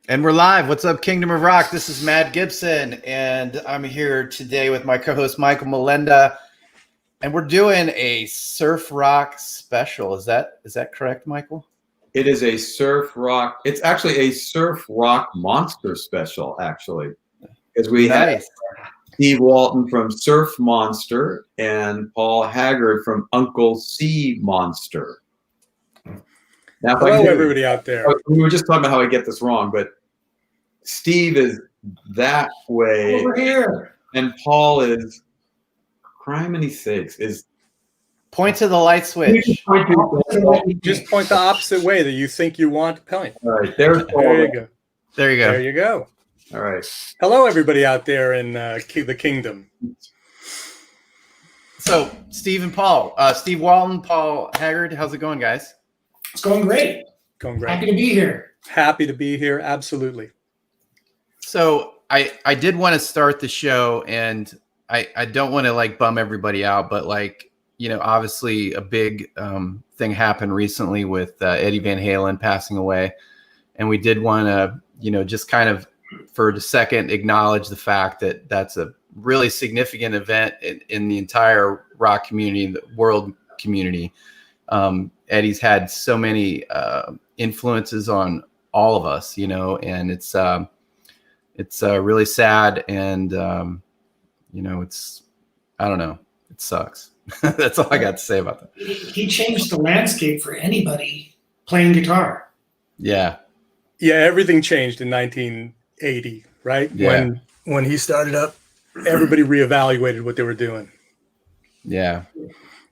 And we're live. What's up, Kingdom of Rock? This is Matt Gibson, and I'm here today with my co-host Michael Melenda, and we're doing a surf rock special. Is that correct, Michael? It is a surf rock. It's actually a surf rock monster special, actually, because we have Steve Walton from Surf Monster and Paul Haggard from Uncle C Monster. Now, hello, everybody out there. We were just talking about how I get this wrong, but Steve is that way over here, and Paul is criminy sakes is point to the light switch. Just point the opposite way that you think you want to point. All right, there you go. There you go. There you go. All right. Hello, everybody out there in the kingdom. So, Steve and Paul, Steve Walton, Paul Haggard, how's it going, guys? It's going great. Going great. Happy to be here. Happy to be here. Absolutely. So I did want to start the show, and I don't want to like bum everybody out, but like, you know, obviously a big thing happened recently with Eddie Van Halen passing away. And we did want to, you know, just kind of for a second acknowledge the fact that that's a really significant event in the entire rock community, the world community. Eddie's had so many influences on all of us, you know, and it's really sad. And, you know, I don't know, it sucks. That's all I got to say about that. He changed the landscape for anybody playing guitar. Yeah. Yeah. Everything changed in 1980, right? Yeah. When he started up, everybody reevaluated what they were doing. Yeah.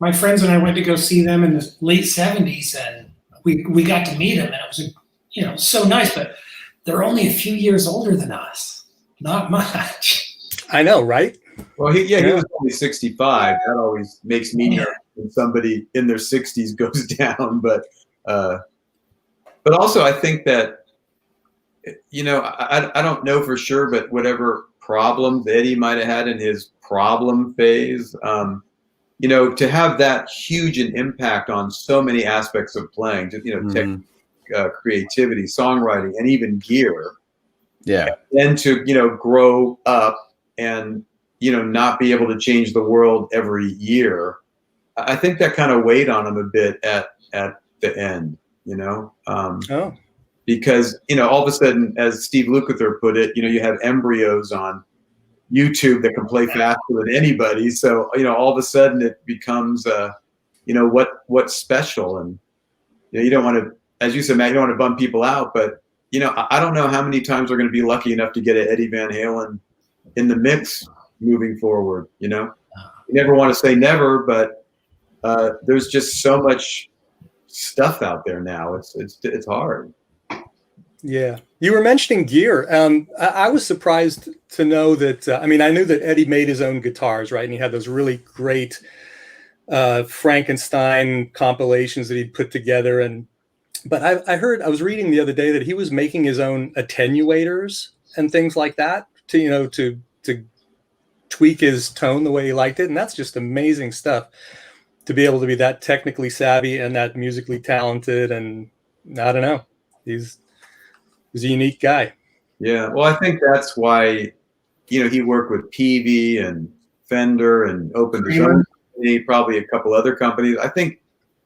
My friends and I went to go see them in the late 70s, and we got to meet them, and it was, you know, so nice, but they're only a few years older than us. Not much. I know, right? Well, he was only 65. That always makes me nervous when somebody in their 60s goes down. But also, I think that, you know, I don't know for sure, but whatever problems Eddie might have had in his problem phase, you know, to have that huge an impact on so many aspects of playing, just, you know, technique, creativity, songwriting, and even gear. Yeah. And to, you know, grow up and, you know, not be able to change the world every year. I think that kind of weighed on him a bit at the end, you know, because, you know, all of a sudden, as Steve Lukather put it, you know, you have embryos on YouTube that can play faster than anybody. So, you know, all of a sudden it becomes, you know, what's special. And, you know, you don't want to, as you said, Matt, you don't want to bum people out, but, you know, I don't know how many times we're going to be lucky enough to get an Eddie Van Halen in the mix moving forward. You know, you never want to say never, but there's just so much stuff out there now. It's hard. Yeah. You were mentioning gear. I was surprised to know that, I mean, I knew that Eddie made his own guitars, right? And he had those really great Frankenstein compilations that he'd put together. But I was reading the other day that he was making his own attenuators and things like that to, you know, to tweak his tone the way he liked it. And that's just amazing stuff to be able to be that technically savvy and that musically talented. And I don't know, he's a unique guy. Yeah. Well, I think that's why, you know, he worked with Peavey and Fender and opened his own company, probably a couple other companies. I think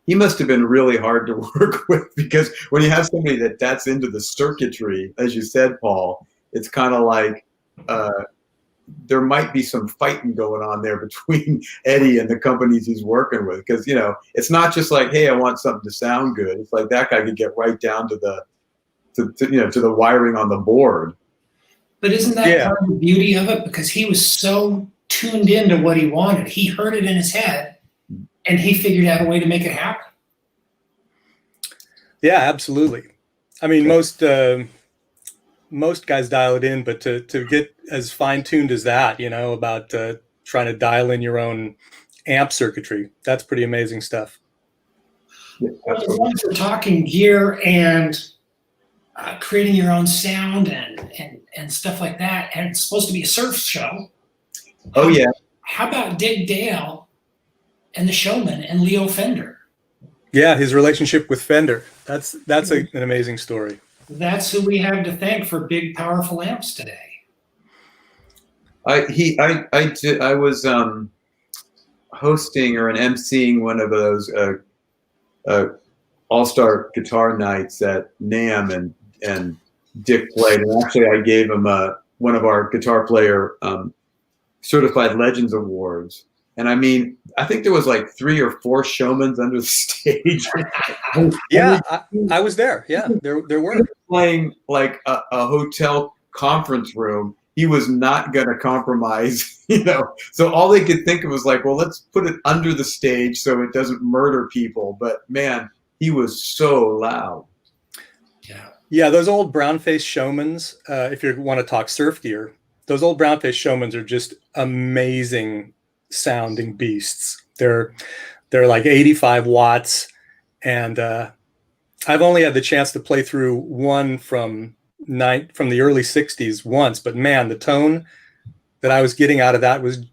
he must have been really hard to work with, because when you have somebody that's into the circuitry, as you said, Paul, it's kind of like there might be some fighting going on there between Eddie and the companies he's working with. Because, you know, it's not just like, hey, I want something to sound good. It's like that guy could get right down to the wiring on the board. But isn't that part of the beauty of it? Because he was so tuned into what he wanted. He heard it in his head, and he figured out a way to make it happen. Yeah, absolutely. I mean, most guys dial it in, but to get as fine-tuned as that, you know, about trying to dial in your own amp circuitry, that's pretty amazing stuff. Well, as long as we're talking gear and creating your own sound and stuff like that, and it's supposed to be a surf show. Oh, yeah. How about Dick Dale and the Showman and Leo Fender? Yeah, his relationship with Fender. That's an amazing story. That's who we have to thank for big, powerful amps today. I was hosting or an emceeing one of those all-star guitar nights at NAMM, and Dick played, and actually I gave him one of our guitar player certified legends awards. And I mean, I think there was like 3 or 4 showmans under the stage. Yeah, I was there. Yeah, there were. Playing like a hotel conference room. He was not going to compromise, you know. So all they could think of was like, well, let's put it under the stage so it doesn't murder people. But man, he was so loud. Yeah, those old brown-faced showmans, if you want to talk surf gear, those old brown-faced showmans are just amazing sounding beasts. They're like 85 watts, and I've only had the chance to play through one from the early 60s once, but man, the tone that I was getting out of that was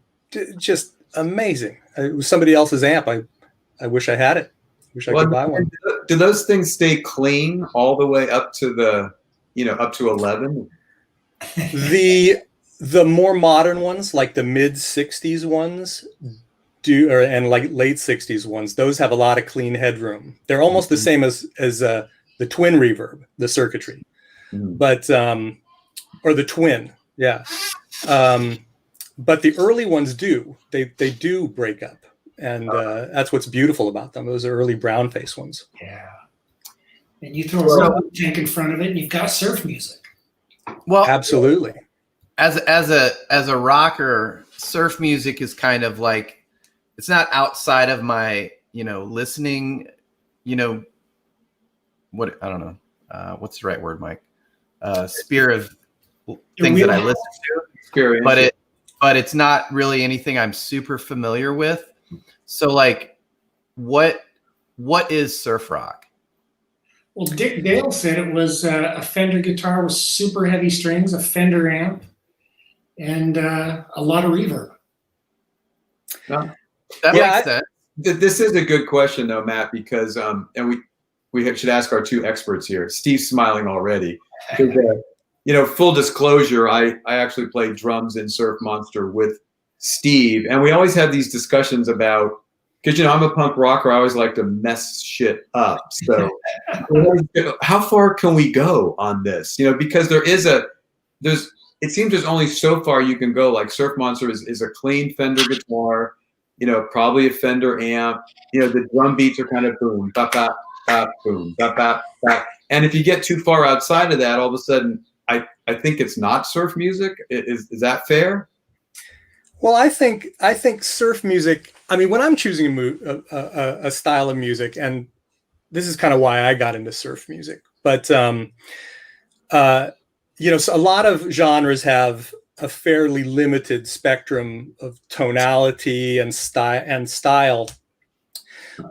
just amazing. It was somebody else's amp. I wish I had it. Wish I could buy one. Do those things stay clean all the way up to up to 11? The more modern ones, like the mid 60s ones, and like late 60s ones, those have a lot of clean headroom. They're almost the same as the twin reverb, the circuitry, but or the twin, yeah. But the early ones they do break up, and that's what's beautiful about them. Those are early brown face ones. Yeah, and you throw a rubber tank in front of it, and you've got surf music. Well, absolutely. As a rocker, surf music is kind of like, it's not outside of my, listening, what, I don't know, what's the right word, Mike? Sphere of things that I listen to, but it's not really anything I'm super familiar with. So like, what is surf rock? Well, Dick Dale said it was a Fender guitar with super heavy strings, a Fender amp, and a lot of reverb. That makes sense. This is a good question, though, Matt, because and we should ask our 2 experts here. Steve's smiling already. Full disclosure, I actually played drums in Surf Monster with Steve, and we always have these discussions about, because I'm a punk rocker, I always like to mess shit up. So how far can we go on this? Because it seems there's only so far you can go. Like Surf Monster is a clean Fender guitar, probably a Fender amp. The drum beats are kind of boom, bap, bap, bap, boom, bap, bap, bap. And if you get too far outside of that, all of a sudden, I think it's not surf music. Is that fair? Well, I think surf music. I mean, when I'm choosing a style of music, and this is kind of why I got into surf music, but so a lot of genres have a fairly limited spectrum of tonality and style.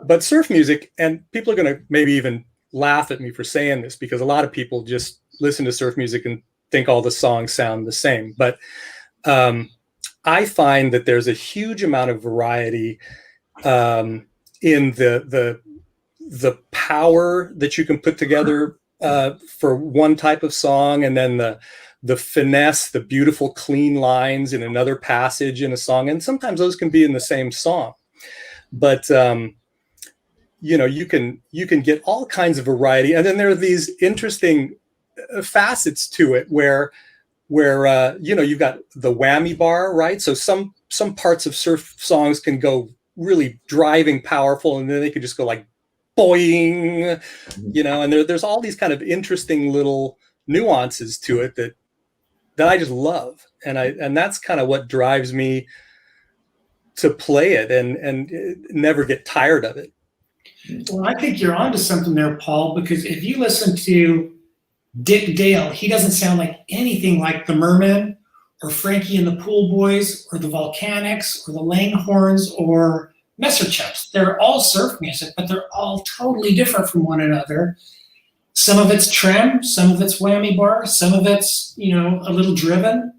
But surf music, and people are going to maybe even laugh at me for saying this, because a lot of people just listen to surf music and think all the songs sound the same. But I find that there's a huge amount of variety in the power that you can put together for one type of song, and then the finesse, the beautiful clean lines in another passage in a song, and sometimes those can be in the same song. But you can get all kinds of variety, and then there are these interesting facets to it where you've got the whammy bar, right? So some parts of surf songs can go really driving powerful, and then they could just go like boing, and there's all these kind of interesting little nuances to it that I just love, and that's kind of what drives me to play it and never get tired of it. Well, I think you're onto something there, Paul, because if you listen to Dick Dale, he doesn't sound like anything like the Mermen or Frankie and the Pool Boys or the Volcanics or the Langhorns or Messer Chaps. They're all surf music, but they're all totally different from one another. Some of it's trem, some of it's whammy bar, some of it's, a little driven,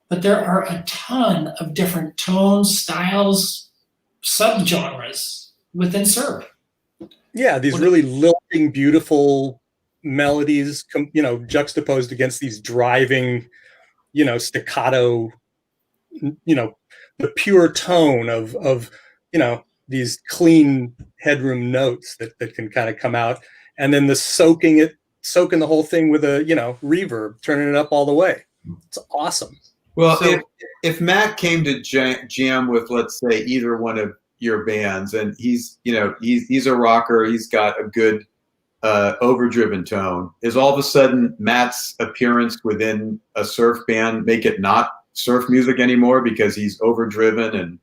but there are a ton of different tones, styles, subgenres within surf. Yeah, these really lilting, beautiful melodies, juxtaposed against these driving, staccato, the pure tone of these clean headroom notes that can kind of come out, and then the soaking the whole thing with a reverb, turning it up all the way. It's awesome. Well, So- if Matt came to jam with, let's say, either one of your bands, and he's a rocker, he's got a good overdriven tone, is all of a sudden Matt's appearance within a surf band make it not surf music anymore because he's overdriven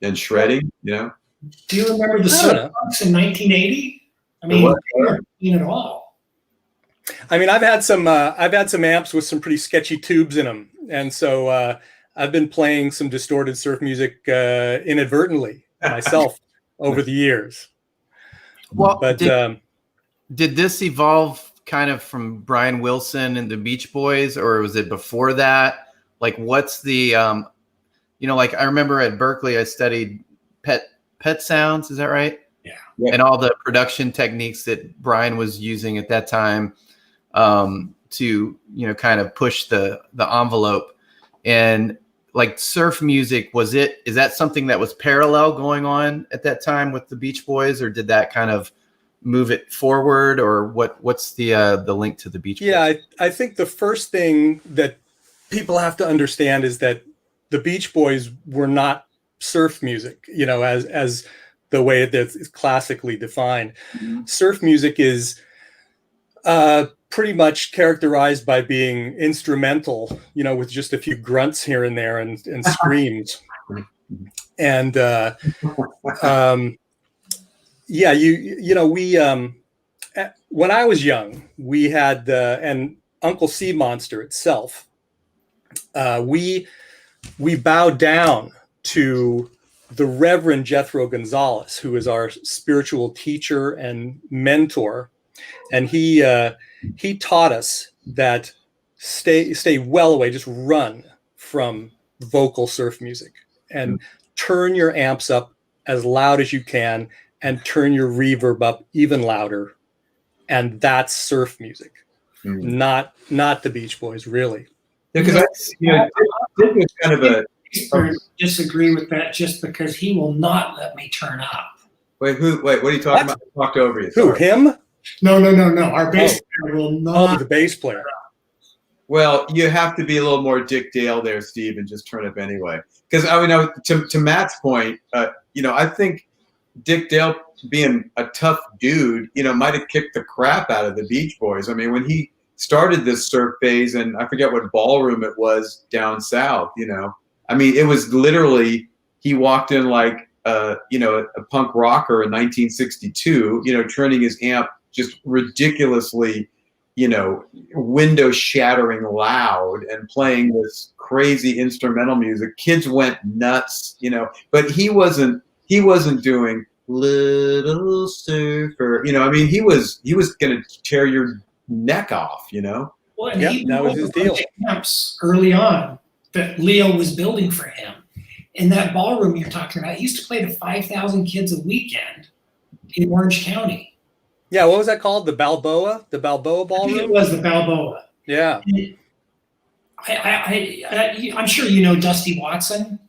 and shredding? Do you remember the surf punks in 1980? I mean, they weren't clean at all. I mean, I've had some amps with some pretty sketchy tubes in them, and so I've been playing some distorted surf music inadvertently myself over the years. Well, but did this evolve kind of from Brian Wilson and the Beach Boys, or was it before that? Like, what's the like I remember at Berkeley I studied pet sounds, is that right? Yeah. And all the production techniques that Brian was using at that time to kind of push the envelope. And like surf music, is that something that was parallel going on at that time with the Beach Boys, or did that kind of move it forward, or what's the link to the Beach Boys? Yeah, I think the first thing that people have to understand is that the Beach Boys were not surf music, as the way that's classically defined. Mm-hmm. Surf music is pretty much characterized by being instrumental, with just a few grunts here and there and screams. And we when I was young, we had and Uncle Sea Monster itself. We bowed down to the Reverend Jethro Gonzalez, who is our spiritual teacher and mentor, and he taught us that stay well away, just run from vocal surf music, and turn your amps up as loud as you can, and turn your reverb up even louder, and that's surf music, not the Beach Boys, really. Yeah, because I think it's kind of a. Disagree with that just because he will not let me turn up. Wait, what are you talking about? I talked over you. Who, him? No. Our bass player will not. Oh, the bass player. Well, you have to be a little more Dick Dale there, Steve, and just turn up anyway. Because to Matt's point, I think Dick Dale, being a tough dude, might have kicked the crap out of the Beach Boys. I mean, when he started this surf phase, and I forget what ballroom it was down south, I mean, it was literally, he walked in like, a punk rocker in 1962, turning his amp just ridiculously, window shattering loud and playing this crazy instrumental music. Kids went nuts, but he wasn't doing Little Surfer, I mean, he was going to tear your neck off, Well, and that was his deal. Camps early on that Leo was building for him. In that ballroom you're talking about, he used to play to 5,000 kids a weekend in Orange County. Yeah, what was that called? The Balboa Ballroom? It was the Balboa. Yeah. I'm sure you know Dusty Watson.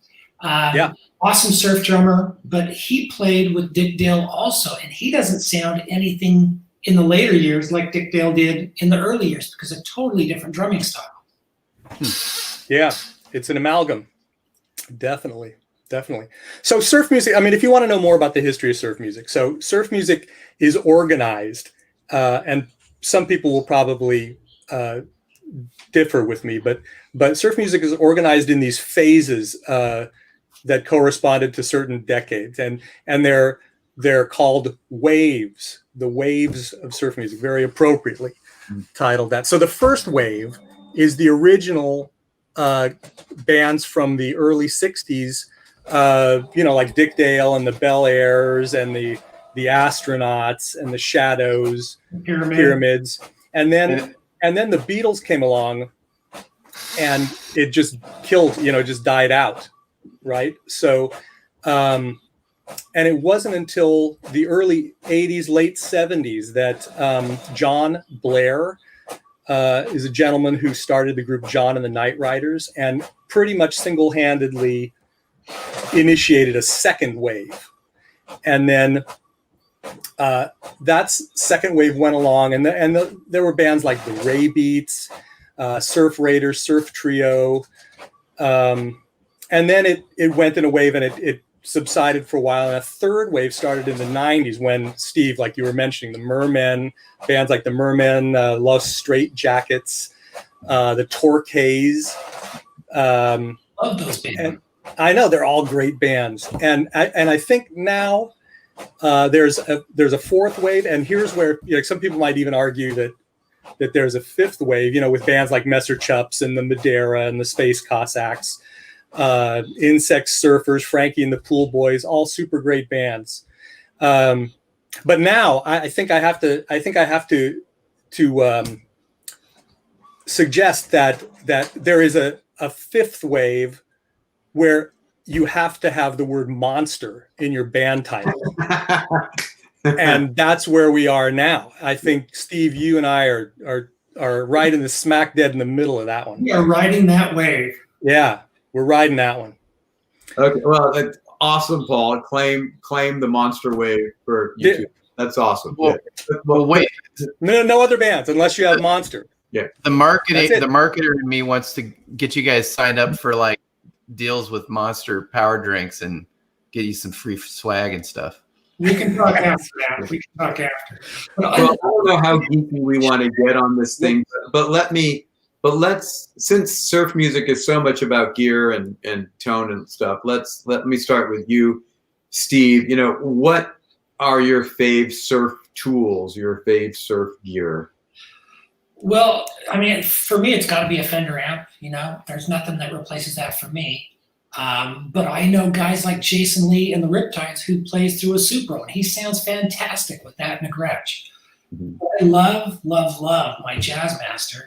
Yeah. Awesome surf drummer, but he played with Dick Dale also, and he doesn't sound anything in the later years like Dick Dale did in the early years because a totally different drumming style. Yeah, it's an amalgam. Definitely. So surf music, I mean, if you want to know more about the history of surf music, so surf music is organized, and some people will probably differ with me, but surf music is organized in these phases that corresponded to certain decades, and they're called waves, the waves of surf music, very appropriately titled that. So the first wave is the original bands from the early 60s, like Dick Dale and the Bel Airs and the Astronauts and the Shadows, Pyramids. And then the Beatles came along and it just killed, just died out. Right. So and it wasn't until the early 80s, late 70s that John Blair is a gentleman who started the group John and the Night Riders and pretty much single-handedly initiated a second wave. And then that second wave went along, and there were bands like the Ray Beats, Surf Raiders, Surf Trio, and then it went in a wave, and it subsided for a while, and a third wave started in the 90s when Steve, like you were mentioning, the Mermen, bands like the Mermen, Los Straight Jackets, the Torquays. Love those bands. I know, they're all great bands, and I think now there's a fourth wave, and here's where some people might even argue that there's a fifth wave, with bands like Messer Chups and the Madeira and the Space Cossacks, Insect Surfers, Frankie and the Pool Boys, all super great bands. But now I think I have to suggest that there is a fifth wave where you have to have the word monster in your band title. And that's where we are now. I think, Steve, you and I are right in the smack dead in the middle of that one. We are riding that wave. Yeah, we're riding that one. Okay, well, that's awesome, Paul. Claim the monster wave for YouTube. That's awesome. Well, well, wait. No other bands unless you have Monster. Yeah. The marketer in me wants to get you guys signed up for like deals with Monster power drinks and get you some free swag and stuff. We can talk after that. We can talk after. Well, I don't know how geeky we want to get on this thing, but let's, since surf music is so much about gear and tone and stuff, let me start with you, Steve. What are your fave surf tools, your fave surf gear? Well, I mean, for me, it's got to be a Fender amp. There's nothing that replaces that for me. But I know guys like Jason Lee and the Riptides who plays through a Supro, and he sounds fantastic with that and a Gretsch. Mm-hmm. I love my Jazzmaster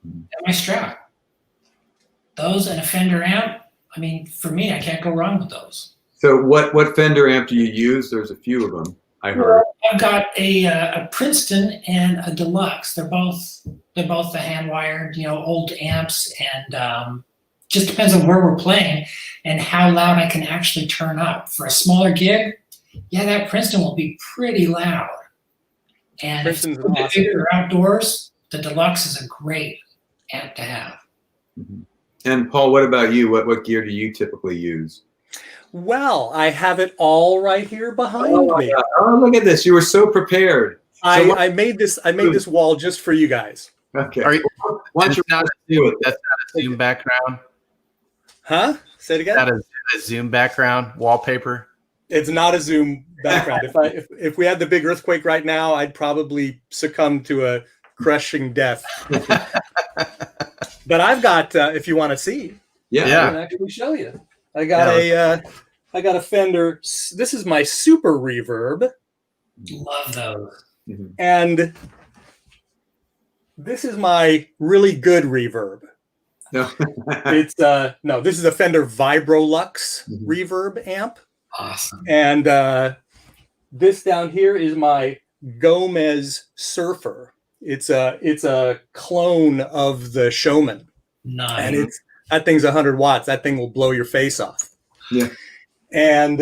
and my Strat. Those and a Fender amp. I mean, for me, I can't go wrong with those. So what Fender amp do you use? There's a few of them, I heard. Well, I've got a Princeton and a Deluxe. They're both the hand wired, old amps, and just depends on where we're playing and how loud I can actually turn up. For a smaller gig, that Princeton will be pretty loud. And if it's bigger or outdoors, the Deluxe is a great amp to have. Mm-hmm. And Paul, what about you? What gear do you typically use? Well, I have it all right here behind me. God. Oh, look at this! You were so prepared. I made this wall just for you guys. Okay. Why don't you not do it? That's not a Zoom background. Huh? Say it again. Not a Zoom background wallpaper. It's not a Zoom background. If we had the big earthquake right now, I'd probably succumb to a crushing death. But I've got, if you want to see, I can actually show you. I got a Fender. This is my Super Reverb. Love those. Mm-hmm. And this is my really good reverb. No. This is a Fender Vibrolux reverb amp. Awesome. And this down here is my Gomez Surfer. It's a clone of the Showman. Nice. And that thing's 100 watts. That thing will blow your face off. Yeah. And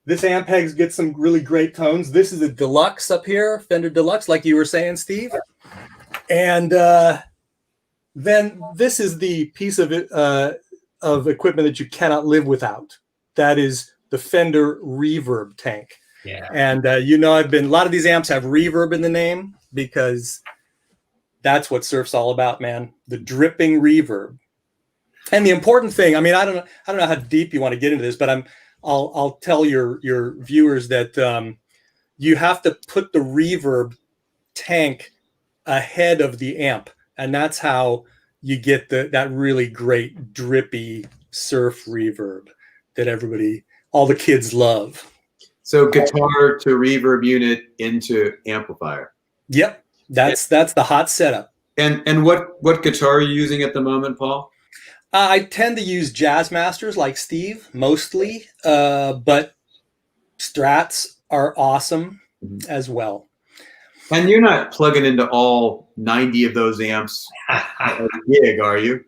this amp gets some really great tones. This is a Deluxe up here, Fender Deluxe, like you were saying, Steve. And then this is the piece of equipment that you cannot live without. That is the Fender Reverb tank. Yeah. And a lot of these amps have reverb in the name because that's what surf's all about, man. The dripping reverb. And the important thing, I mean, I don't know how deep you want to get into this, but I'll tell your viewers that you have to put the reverb tank ahead of the amp, and that's how you get that really great drippy surf reverb that all the kids love. So guitar to reverb unit into amplifier. Yep, that's the hot setup. And what guitar are you using at the moment, Paul? I tend to use Jazzmasters like Steve mostly, but Strats are awesome Mhm. as well. And you're not plugging into all 90 of those amps at a gig, are you?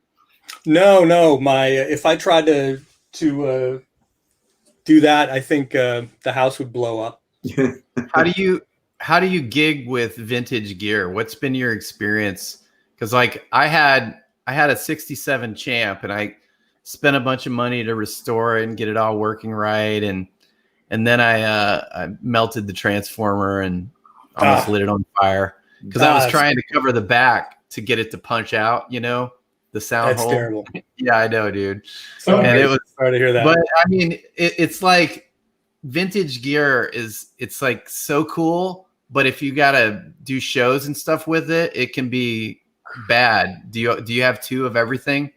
No. My if I tried to do that, I think the house would blow up. How do you gig with vintage gear? What's been your experience? Because like I had a 67 Champ and I spent a bunch of money to restore it and get it all working right, and then I melted the transformer and almost lit it on fire because I was trying to cover the back to get it to punch out, the sound That's hole. terrible. Yeah, I know, dude. So And it was Sorry to hear that. But I mean, it's like vintage gear it's like so cool, but if you gotta do shows and stuff with it, it can be bad. Do you have two of everything?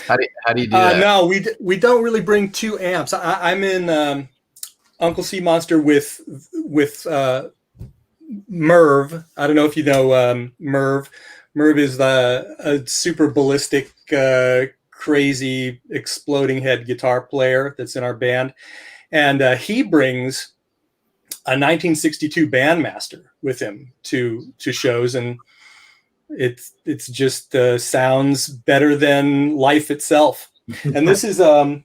How do you do that? No, we don't really bring two amps. I'm in Uncle C Monster with Merv. I don't know if you know Merv. Merv is a super ballistic, crazy, exploding head guitar player that's in our band, and he brings a 1962 Bandmaster with him to shows, and it's just sounds better than life itself. And this is a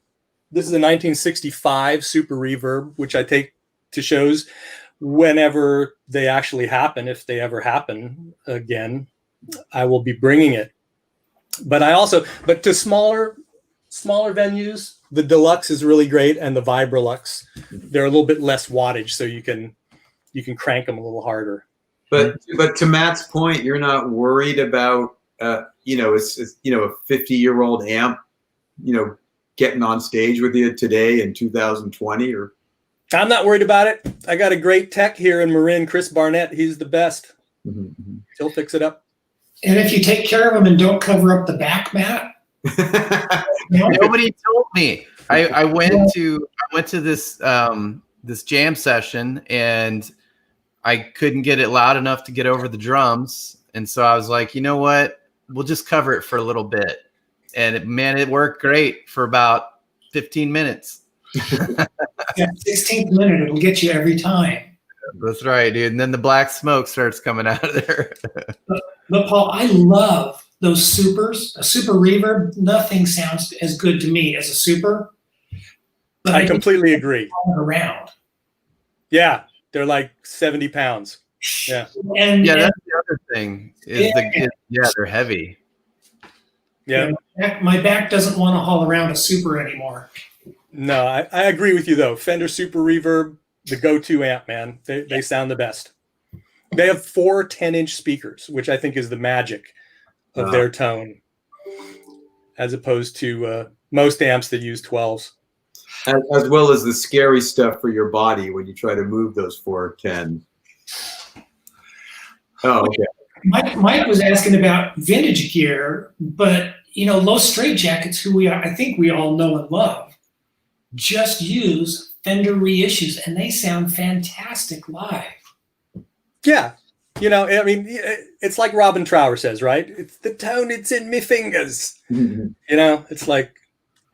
1965 Super Reverb, which I take to shows whenever they actually happen. If they ever happen again, I will be bringing it. But to smaller venues, the Deluxe is really great, and the Vibrolux, they're a little bit less wattage, so you can crank them a little harder. But to Matt's point, you're not worried about it's a 50-year-old amp, getting on stage with you today in 2020, or I'm not worried about it. I got a great tech here in Marin, Chris Barnett. He's the best. Mm-hmm. He'll fix it up. And if you take care of them and don't cover up the back, Matt, Nobody told me. I went to this this jam session and I couldn't get it loud enough to get over the drums, and so I was like, you know what? We'll just cover it for a little bit, and it worked great for about 15 minutes. that 16th minute, it'll get you every time. That's right, dude. And then the black smoke starts coming out of there. But Paul, I love those supers. A super reverb, nothing sounds as good to me as a super. But I completely agree. Around. Yeah, they're like 70 pounds. Yeah. And that's the other thing. They're heavy. Yeah. My back doesn't want to haul around a super anymore. No, I agree with you though. Fender Super Reverb, the go-to amp, man. They sound the best. They have 4 10-inch speakers, which I think is the magic of their tone, as opposed to most amps that use 12s. As well as the scary stuff for your body when you try to move those 4 10. Oh, okay. Mike was asking about vintage gear, but Low Straight Jackets, who I think we all know and love, just use Fender reissues, and they sound fantastic live. Yeah. I mean, it's like Robin Trower says, right? It's the tone, it's in me fingers. It's like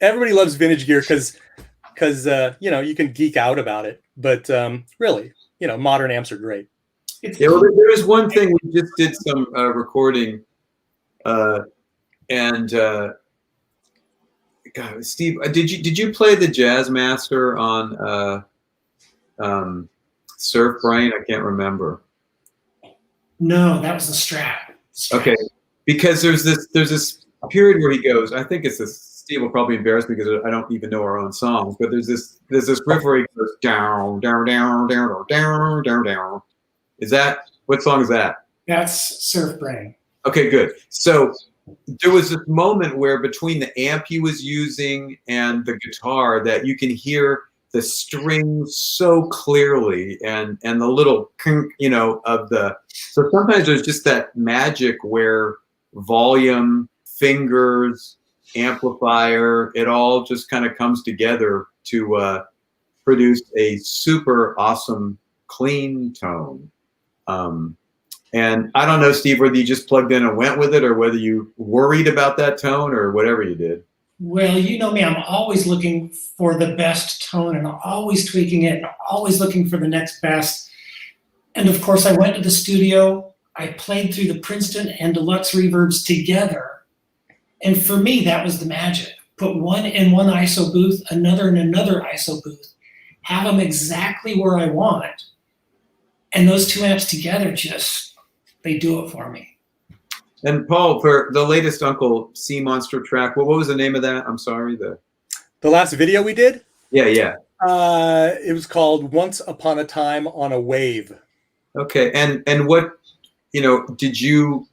everybody loves vintage gear because you can geek out about it. But really, modern amps are great. Well, there is one thing. We just did some recording, and God, Steve, did you play the Jazz Master on Surf Brain? I can't remember. No, that was the Strat. Okay, because there's this period where he goes. I think it's this. Steve will probably embarrass me because I don't even know our own songs. But there's this riff where he goes down, down, down, down, down, down, down. What song is that? That's Surf Brain. Okay, good. So there was this moment where between the amp he was using and the guitar that you can hear the strings so clearly and the little of the. So sometimes there's just that magic where volume, fingers, amplifier, it all just kind of comes together to produce a super awesome clean tone. And I don't know, Steve, whether you just plugged in and went with it or whether you worried about that tone or whatever you did. Well, you know me, I'm always looking for the best tone and I'm always tweaking it and always looking for the next best. And of course, I went to the studio, I played through the Princeton and Deluxe reverbs together. And for me, that was the magic. Put one in one ISO booth, another in another ISO booth, have them exactly where I want. And those two amps together they do it for me. And Paul, for the latest Uncle Sea Monster track, what was the name of that? I'm sorry. The last video we did? Yeah. It was called Once Upon a Time on a Wave. Okay. And what, did you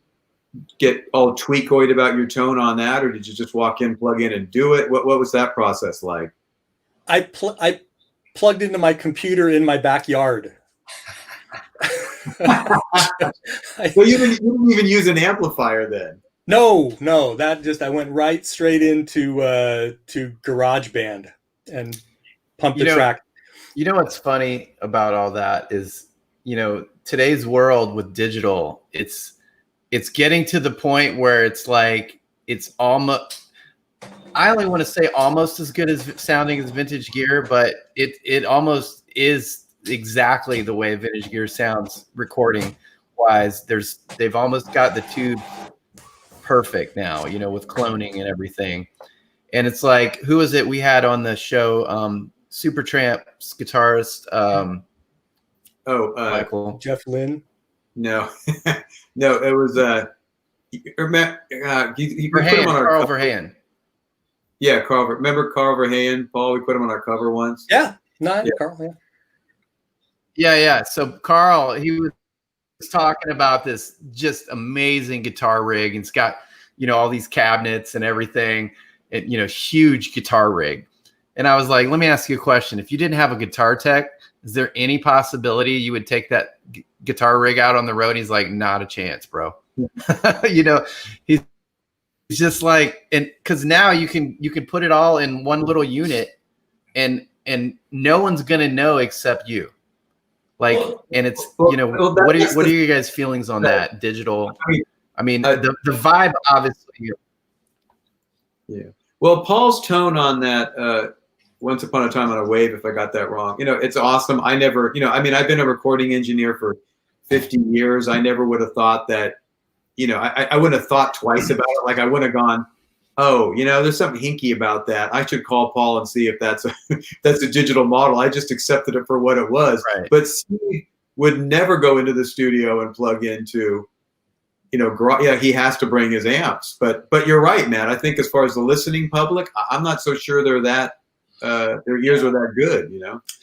get all tweakoid about your tone on that, or did you just walk in, plug in, and do it? What was that process like? I plugged into my computer in my backyard. Well, you didn't even use an amplifier then. No, I went right straight into to GarageBand and pumped the track. You know what's funny about all that is, today's world with digital, it's getting to the point where it's like it's almost, I only want to say almost as good as sounding as vintage gear, but it almost is exactly the way vintage gear sounds recording wise. They've almost got the tube perfect now, with cloning and everything. And it's like, who is it we had on the show? Supertramp's guitarist. Michael. Jeff Lynne. No, no, it was Carl Verheyen. Yeah, Carl. Remember Carl Verheyen, Paul? We put him on our cover once. Yeah, Carl. Yeah. So Carl, he was talking about this just amazing guitar rig, and it's got all these cabinets and everything, and huge guitar rig. And I was like, let me ask you a question: if you didn't have a guitar tech, is there any possibility you would take that guitar rig out on the road? He's like, not a chance, bro. He's just like, and because now you can put it all in one little unit, and no one's gonna know except you. Like, and it's what are you guys' feelings on that digital? I mean, the vibe obviously. Yeah. Well, Paul's tone on that. Once Upon a Time on a Wave, if I got that wrong, it's awesome. I never, I've been a recording engineer for 50 years. I never would have thought that, I wouldn't have thought twice about it. Like I wouldn't have gone, oh, there's something hinky about that. I should call Paul and see if that's a digital model. I just accepted it for what it was. Right. But Steve would never go into the studio and plug into, he has to bring his amps. But you're right, Matt. I think as far as the listening public, I'm not so sure they're that. Their ears are that good,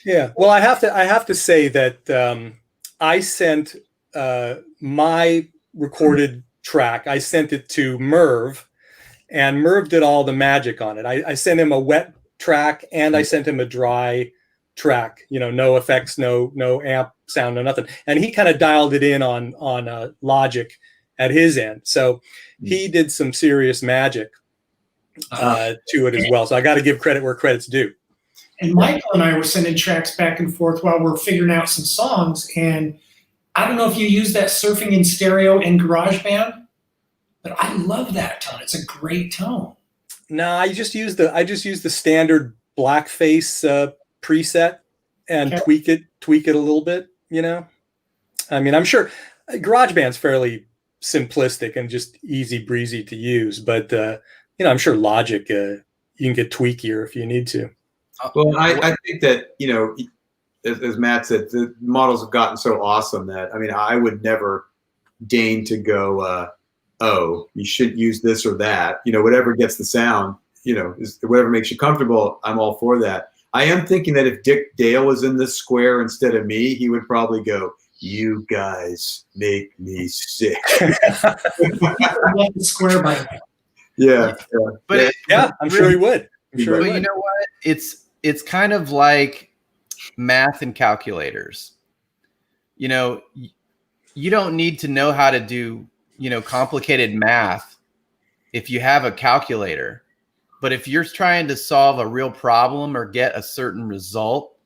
Yeah. Well, I have to say that I sent my recorded track. I sent it to Merv, and Merv did all the magic on it. I sent him a wet track and I sent him a dry track. No effects, no amp sound, no nothing. And he kind of dialed it in on Logic at his end. So he did some serious magic to it as well. So I got to give credit where credit's due. And Michael and I were sending tracks back and forth while we're figuring out some songs. And I don't know if you use that Surfing in Stereo in GarageBand, but I love that tone. It's a great tone. No, I just use the standard blackface preset and tweak it a little bit. I mean, I'm sure GarageBand's fairly simplistic and just easy breezy to use, but I'm sure Logic you can get tweakier if you need to. Well, I think that as Matt said, the models have gotten so awesome that I would never deign to go, oh, you shouldn't use this or that. Whatever gets the sound, whatever makes you comfortable. I'm all for that. I am thinking that if Dick Dale was in this square instead of me, he would probably go, "You guys make me sick." Square by Yeah. But I'm sure he would. But you know what? It's kind of like math and calculators. You don't need to know how to do, complicated math if you have a calculator. But if you're trying to solve a real problem or get a certain result,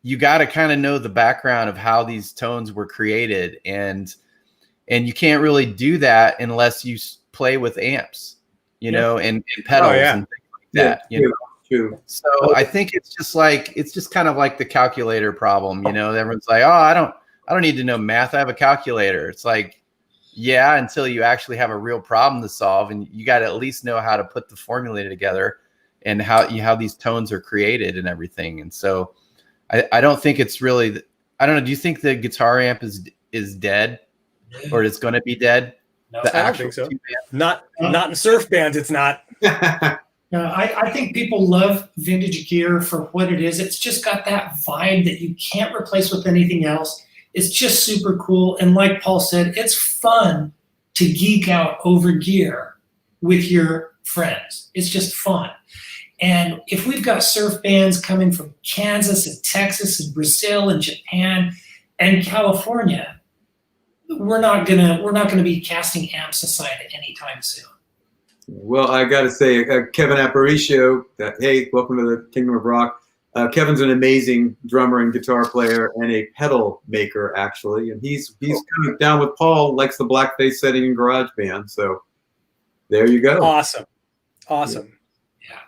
you got to kind of know the background of how these tones were created. And you can't really do that unless you play with amps, and pedals and things like that. Yeah, true. So I think it's just kind of like the calculator problem. Everyone's like, oh, I don't need to know math. I have a calculator. It's like, yeah, until you actually have a real problem to solve, and you got to at least know how to put the formula together and how these tones are created and everything. And so I don't think it's really, I don't know. Do you think the guitar amp is dead, or it's going to be dead? No, I don't think so. Not in surf bands. It's not. No, I think people love vintage gear for what it is. It's just got that vibe that you can't replace with anything else. It's just super cool. And like Paul said, it's fun to geek out over gear with your friends. It's just fun. And if we've got surf bands coming from Kansas and Texas and Brazil and Japan and California, we're not gonna be casting amps aside anytime soon. Well, I got to say, Kevin Aparicio, hey, welcome to the Kingdom of Rock. Kevin's an amazing drummer and guitar player and a pedal maker, actually. And he's kind of down with Paul, likes the blackface setting in garage band. So there you go. Awesome. Yeah.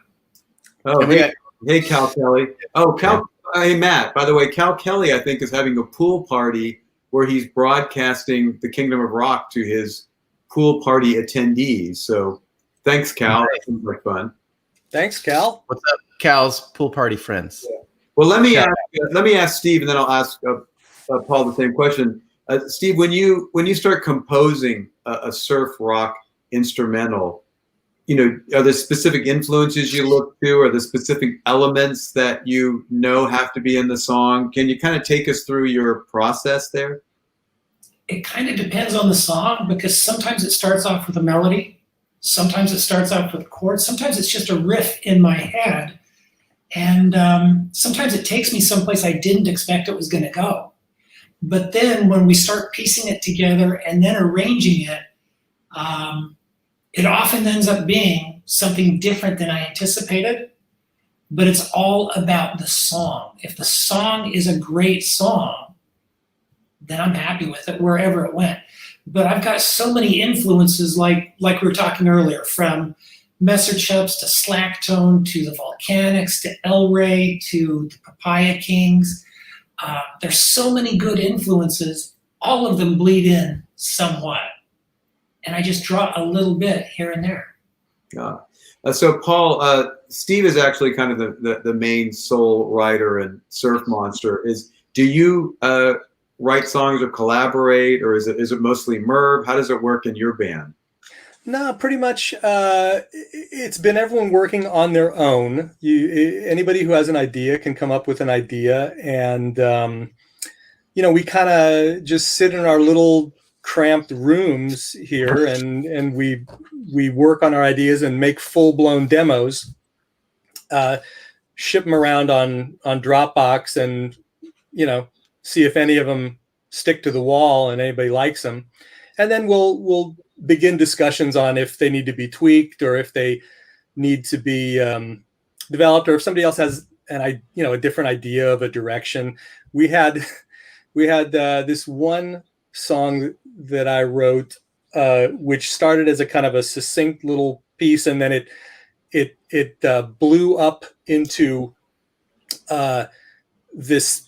Oh, hey, Cal Kelly. Oh, hey, Matt. By the way, Cal Kelly, I think, is having a pool party where he's broadcasting the Kingdom of Rock to his pool party attendees. So thanks, Cal. That seems like fun. Thanks, Cal. What's up, Cal's pool party friends? Yeah. Well, let me ask Steve, and then I'll ask Paul the same question. Steve, when you start composing a surf rock instrumental, are there specific influences you look to? Are there specific elements that have to be in the song? Can you kind of take us through your process there? It kind of depends on the song, because sometimes it starts off with a melody. Sometimes it starts off with chords. Sometimes it's just a riff in my head. And sometimes it takes me someplace I didn't expect it was going to go. But then when we start piecing it together and then arranging it, it often ends up being something different than I anticipated. But it's all about the song. If the song is a great song, then I'm happy with it wherever it went. But I've got so many influences, like we were talking earlier, from Messer Chups to Slacktone to the Volcanics to El Rey to the Papaya Kings. There's so many good influences. All of them bleed in somewhat. And I just draw a little bit here and there. So Paul, Steve is actually kind of the main soul writer and surf monster. Do you write songs or collaborate, or is it mostly Merv? How does it work in your band? No, pretty much. It's been everyone working on their own. Anybody who has an idea can come up with an idea, and we kind of just sit in our little cramped rooms here, and we work on our ideas and make full-blown demos, ship them around on Dropbox, and see if any of them stick to the wall and anybody likes them, and then we'll begin discussions on if they need to be tweaked or if they need to be developed, or if somebody else has a different idea of a direction. We had this one song that I wrote, which started as a kind of a succinct little piece, and then it blew up into this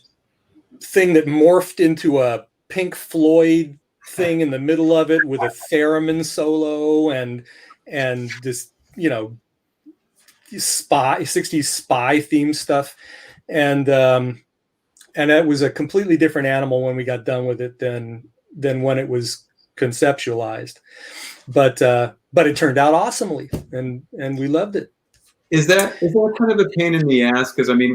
thing that morphed into a Pink Floyd thing in the middle of it with a theremin solo and this 60s spy theme stuff, and it was a completely different animal when we got done with it than when it was conceptualized, but it turned out awesomely, and we loved it. Is that kind of a pain in the ass? Because I mean,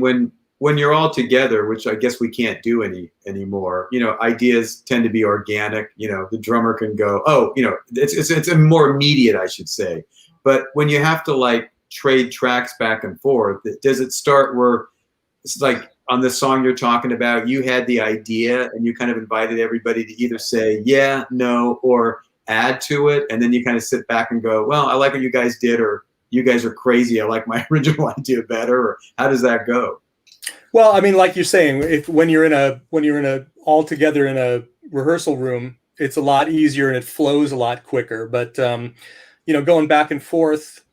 when you're all together, which I guess we can't do anymore, ideas tend to be organic. The drummer can go, it's more immediate, I should say. But when you have to trade tracks back and forth, does it start where it's like on the song you're talking about, you had the idea and you kind of invited everybody to either say yeah, no, or add to it, and then you kind of sit back and go, well, I like what you guys did, or you guys are crazy, I like my original idea better, or how does that go? Well, I mean, like you're saying, when you're all together in a rehearsal room, it's a lot easier and it flows a lot quicker. But going back and forth,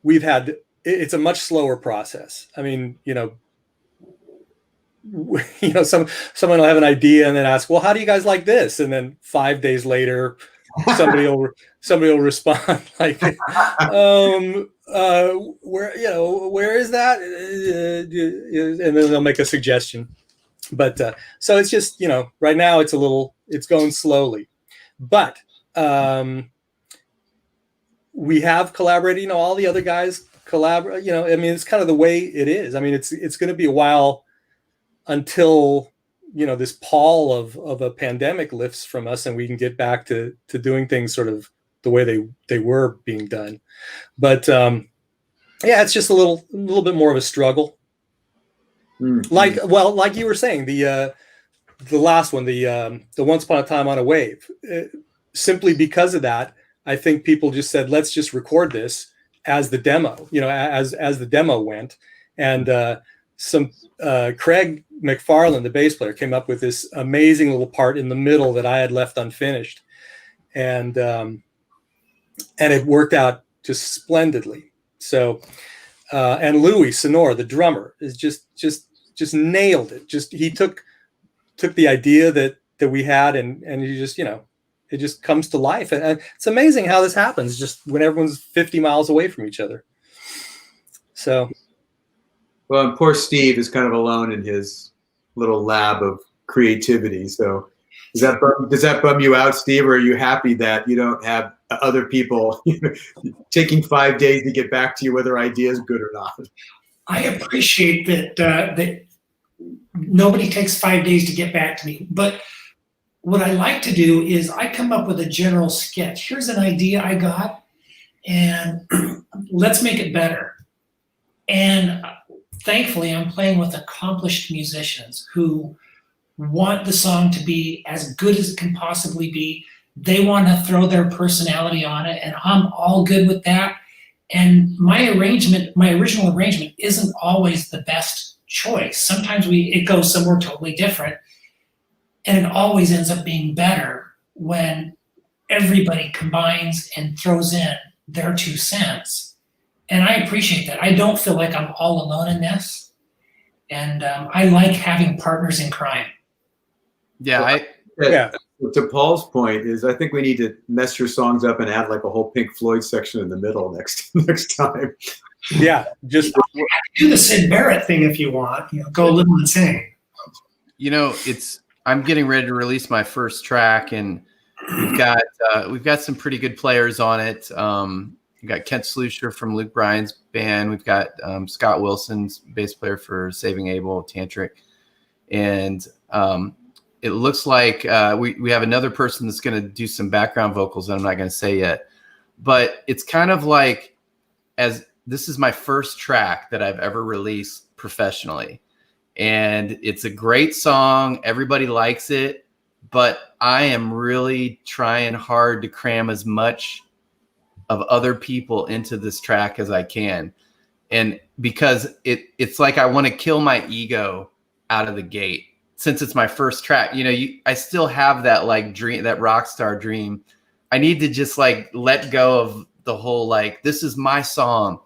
we've had it's a much slower process. I mean, someone will have an idea and then ask, well, how do you guys like this? And then 5 days later, somebody will respond like, where is that? And then they'll make a suggestion. But so it's just, right now it's going slowly, but we have collaborated, all the other guys collaborate, I mean, it's kind of the way it is. I mean, it's going to be a while until, this pall of a pandemic lifts from us and we can get back to doing things sort of the way they were being done. But yeah, it's just a little bit more of a struggle. Mm-hmm. Like you were saying, the last one, the Once Upon a Time on a Wave, simply because of that, I think people just said, let's just record this as the demo, as the demo went. And Craig McFarlane, the bass player, came up with this amazing little part in the middle that I had left unfinished. And it worked out just splendidly. So, and Louis Sonor, the drummer, is just nailed it. He took the idea that we had and he just, it just comes to life. And it's amazing how this happens just when everyone's 50 miles away from each other. So. Well, and poor Steve is kind of alone in his little lab of creativity. So does that bum you out, Steve, or are you happy that you don't have other people taking 5 days to get back to you whether idea is good or not? I appreciate that nobody takes 5 days to get back to me. But what I like to do is I come up with a general sketch. Here's an idea I got, and let's make it better. And thankfully, I'm playing with accomplished musicians who want the song to be as good as it can possibly be. They want to throw their personality on it, and I'm all good with that. And my original arrangement isn't always the best choice. Sometimes it goes somewhere totally different, and it always ends up being better when everybody combines and throws in their 2 cents. And I appreciate that. I don't feel like I'm all alone in this. And I like having partners in crime. Yeah. To Paul's point is I think we need to mess your songs up and add like a whole Pink Floyd section in the middle next time. Yeah. Just do the Sid Barrett thing if you want. Go a little insane. I'm getting ready to release my first track, and we've got some pretty good players on it. We've got Kent Slusher from Luke Bryan's band. We've got Scott Wilson's bass player for Saving Abel, Tantric. And it looks like we have another person that's going to do some background vocals that I'm not going to say yet. But it's kind of like, as this is my first track that I've ever released professionally. And it's a great song. Everybody likes it. But I am really trying hard to cram as much of other people into this track as I can. And because it's like I want to kill my ego out of the gate. Since it's my first track, I still have that like dream, that rock star dream. I need to just like let go of the whole, like, this is my song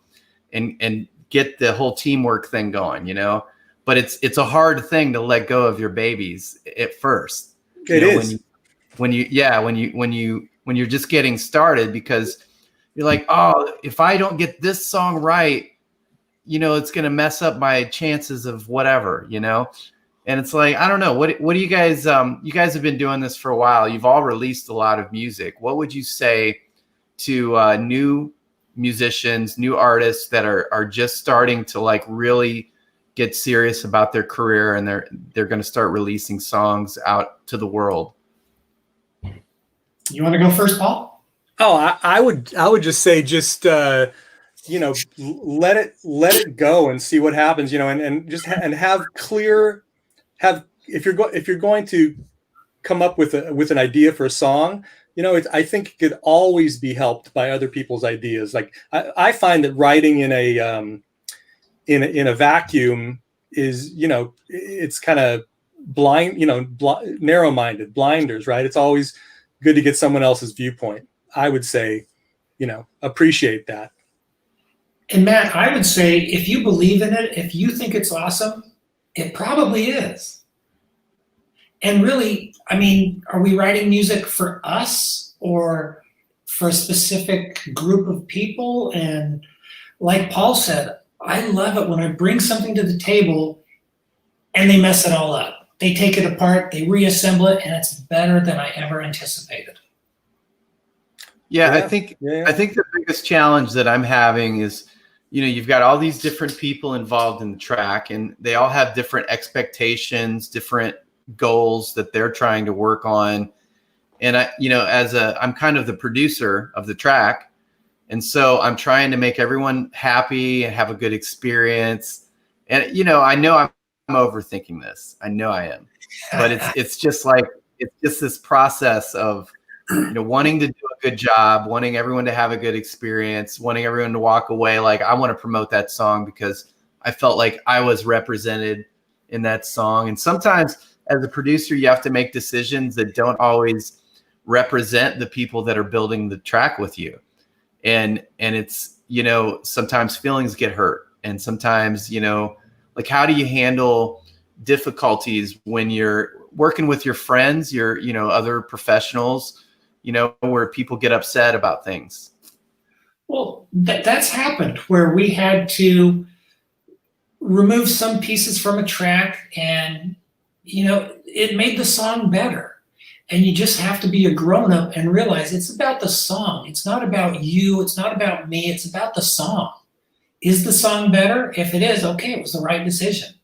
and get the whole teamwork thing going, but it's a hard thing to let go of your babies at first. It is. When you're just getting started, because you're like, oh, if I don't get this song right, it's going to mess up my chances of whatever, And it's like, I don't know. What do you guys, you guys have been doing this for a while. You've all released a lot of music. What would you say to new musicians, new artists that are just starting to like really get serious about their career, and they're going to start releasing songs out to the world? You want to go first, Paul? Oh, I would just say, let it go and see what happens, and just have clear, if you're going to come up with an idea for a song, I think it could always be helped by other people's ideas. Like I find that writing in a vacuum is, it's kind of blind, narrow-minded, blinders, right? It's always good to get someone else's viewpoint. I would say, appreciate that. And Matt, I would say if you believe in it, if you think it's awesome, it probably is. And really, I mean, are we writing music for us or for a specific group of people? And like Paul said, I love it when I bring something to the table and they mess it all up. They take it apart, they reassemble it, and it's better than I ever anticipated. Yeah, I think the biggest challenge that I'm having is, you've got all these different people involved in the track, and they all have different expectations, different goals that they're trying to work on. And I'm kind of the producer of the track. And so I'm trying to make everyone happy and have a good experience. And, I know I'm overthinking this. I know I am, but it's just this process of, wanting to do a good job, wanting everyone to have a good experience, wanting everyone to walk away like, I want to promote that song because I felt like I was represented in that song. And sometimes as a producer, you have to make decisions that don't always represent the people that are building the track with you. And it's, sometimes feelings get hurt. And sometimes, like, how do you handle difficulties when you're working with your friends, your, other professionals, where people get upset about things? Well, that's happened where we had to remove some pieces from a track and, it made the song better. And you just have to be a grown-up and realize it's about the song. It's not about you. It's not about me. It's about the song. Is the song better? If it is, okay, it was the right decision.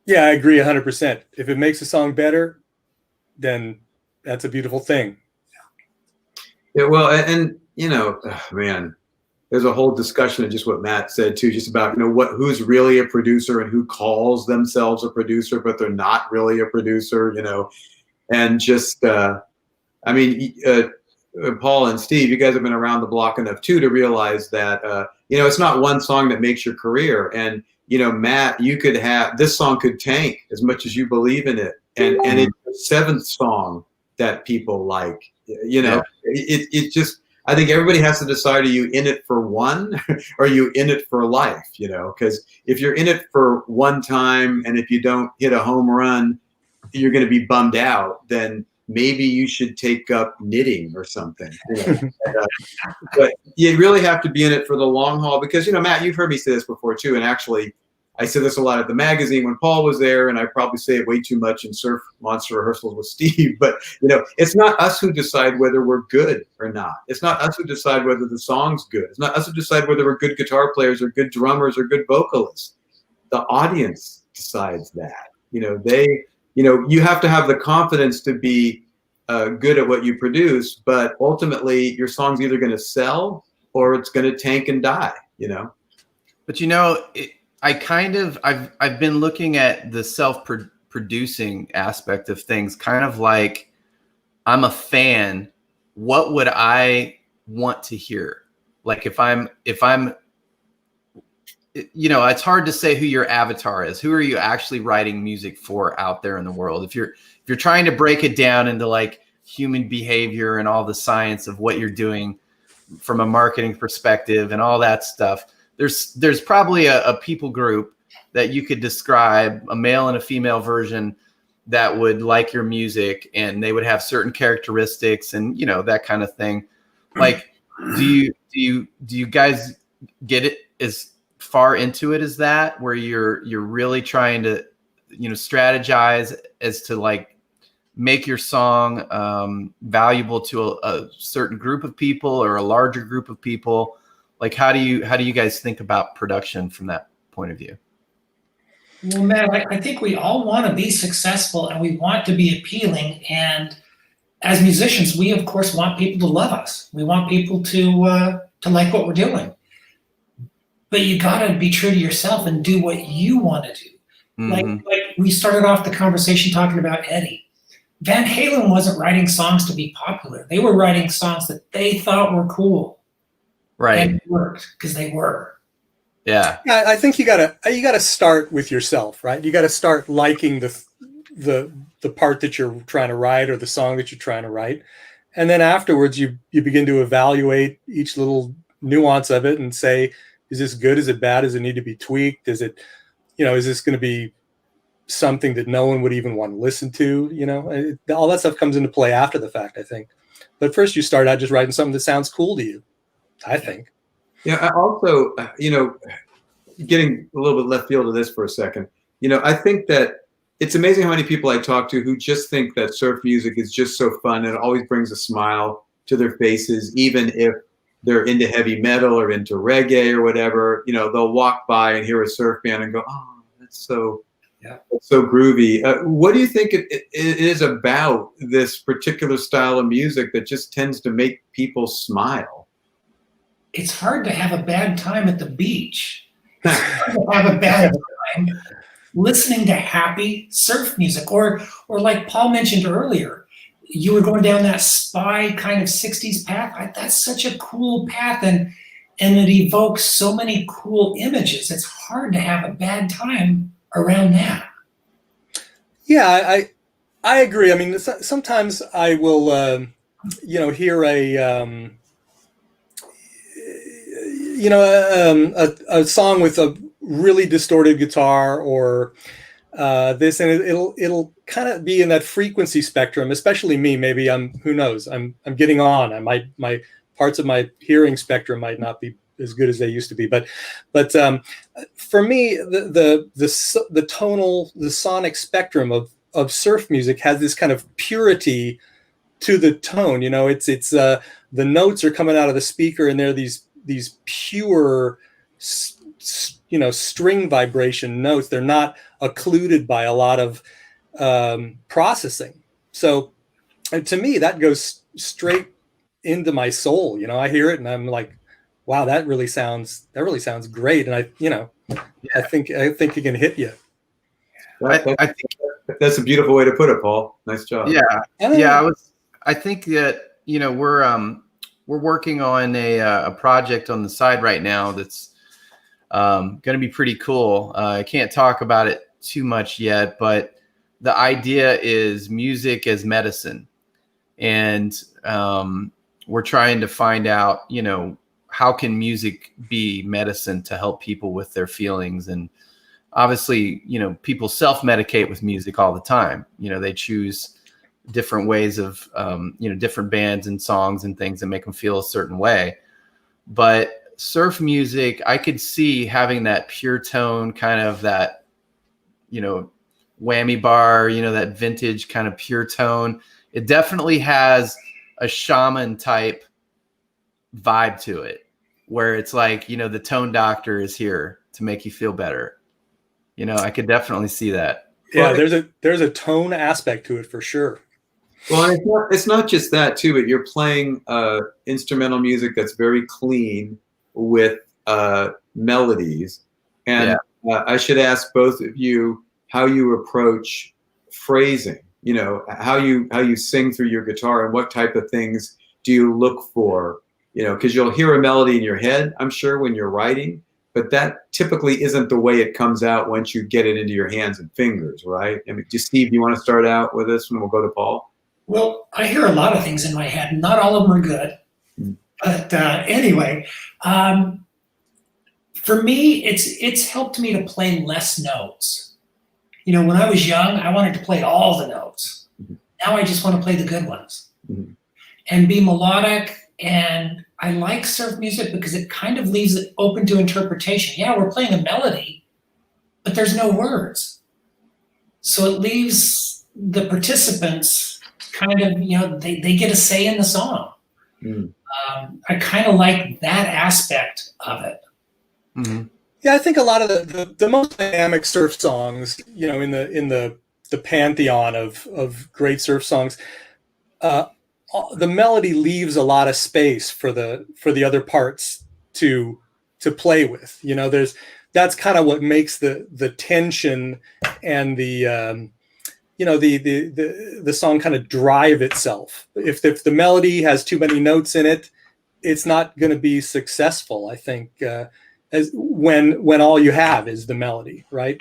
Yeah, I agree 100%. If it makes a song better, then that's a beautiful thing. Yeah, well, and man, there's a whole discussion of just what Matt said too, just about who's really a producer and who calls themselves a producer, but they're not really a producer, and just Paul and Steve, you guys have been around the block enough too to realize that it's not one song that makes your career. And Matt, you could have this song could tank as much as you believe in it, and it's the seventh song that people like. It just, I think everybody has to decide, are you in it for one or are you in it for life? Because if you're in it for one time and if you don't hit a home run, you're going to be bummed out, then maybe you should take up knitting or something. But you really have to be in it for the long haul because, Matt, you've heard me say this before too. And actually, I said this a lot at the magazine when Paul was there, and I probably say it way too much in Surf Monster rehearsals with Steve. But, it's not us who decide whether we're good or not. It's not us who decide whether the song's good. It's not us who decide whether we're good guitar players or good drummers or good vocalists. The audience decides that. You have to have the confidence to be good at what you produce, but ultimately your song's either going to sell or it's going to tank and die, But I've been looking at the self-producing aspect of things, kind of like I'm a fan. What would I want to hear? Like if I'm, it's hard to say who your avatar is. Who are you actually writing music for out there in the world? If you're trying to break it down into like human behavior and all the science of what you're doing from a marketing perspective and all that stuff, there's probably a people group that you could describe, a male and a female version, that would like your music and they would have certain characteristics and that kind of thing. Like, do you guys get it as far into it as that, where you're really trying to strategize as to like make your song valuable to a certain group of people or a larger group of people? Like, how do you guys think about production from that point of view? Well, Matt, I think we all want to be successful and we want to be appealing. And as musicians, we of course want people to love us. We want people to like what we're doing. But you got to be true to yourself and do what you want to do. Mm-hmm. Like we started off the conversation talking about Eddie. Van Halen wasn't writing songs to be popular. They were writing songs that they thought were cool. Right. And it worked because they were. Yeah. I think you gotta start with yourself, right? You got to start liking the part that you're trying to write or the song that you're trying to write. And then afterwards you begin to evaluate each little nuance of it and say, this good? Is it bad? Does it need to be tweaked? Is it, is this going to be something that no one would even want to listen to? All that stuff comes into play after the fact, I think. But first you start out just writing something that sounds cool to you, I think. Yeah. I also, getting a little bit left field of this for a second, I think that it's amazing how many people I talk to who just think that surf music is just so fun and it always brings a smile to their faces, even if they're into heavy metal or into reggae or whatever. They'll walk by and hear a surf band and go, "Oh, that's so groovy." What do you think it is about this particular style of music that just tends to make people smile? It's hard to have a bad time at the beach. It's hard to have a bad time listening to happy surf music, or like Paul mentioned earlier, you were going down that spy kind of 60s path. That's such a cool path, and it evokes so many cool images. It's hard to have a bad time around that. Yeah, I agree. I mean, sometimes I will, hear a song with a really distorted guitar or this, and it'll kind of be in that frequency spectrum. Especially me, maybe who knows? I'm getting on. My parts of my hearing spectrum might not be as good as they used to be, but for me, the tonal, the sonic spectrum of surf music has this kind of purity to the tone. It's the notes are coming out of the speaker, and they're these pure, string vibration notes. They're not occluded by a lot of processing. So to me, that goes straight into my soul. I hear it and I'm like, wow, that really sounds great. And I think it can hit you. I think that's a beautiful way to put it, Paul. Nice job. Yeah. I think that, we're working on a project on the side right now that's going to be pretty cool. I can't talk about it too much yet, but the idea is music as medicine. And we're trying to find out, how can music be medicine to help people with their feelings? And obviously, people self-medicate with music all the time. They choose different ways of, different bands and songs and things that make them feel a certain way. But surf music, I could see having that pure tone, kind of that, whammy bar, that vintage kind of pure tone. It definitely has a shaman type vibe to it, where it's like, the tone doctor is here to make you feel better. I could definitely see that. Yeah, there's a tone aspect to it for sure. Well, it's not just that too, but you're playing instrumental music that's very clean with melodies. And I should ask both of you how you approach phrasing. How you sing through your guitar, and what type of things do you look for? Because you'll hear a melody in your head, I'm sure, when you're writing, but that typically isn't the way it comes out once you get it into your hands and fingers, right? I mean, Steve, you want to start out with this, and we'll go to Paul? Well, I hear a lot of things in my head. Not all of them are good. But anyway, for me, it's helped me to play less notes. When I was young, I wanted to play all the notes. Now I just want to play the good ones and be melodic. And I like surf music because it kind of leaves it open to interpretation. Yeah, we're playing a melody, but there's no words. So it leaves the participants kind of, they get a say in the song. I kind of like that aspect of it. Mm-hmm. Yeah, I think a lot of the most dynamic surf songs, in the pantheon of great surf songs, the melody leaves a lot of space for the other parts to play with. That's kind of what makes the tension and the song kind of drive itself. If the melody has too many notes in it, it's not going to be successful, I think, as when all you have is the melody, right?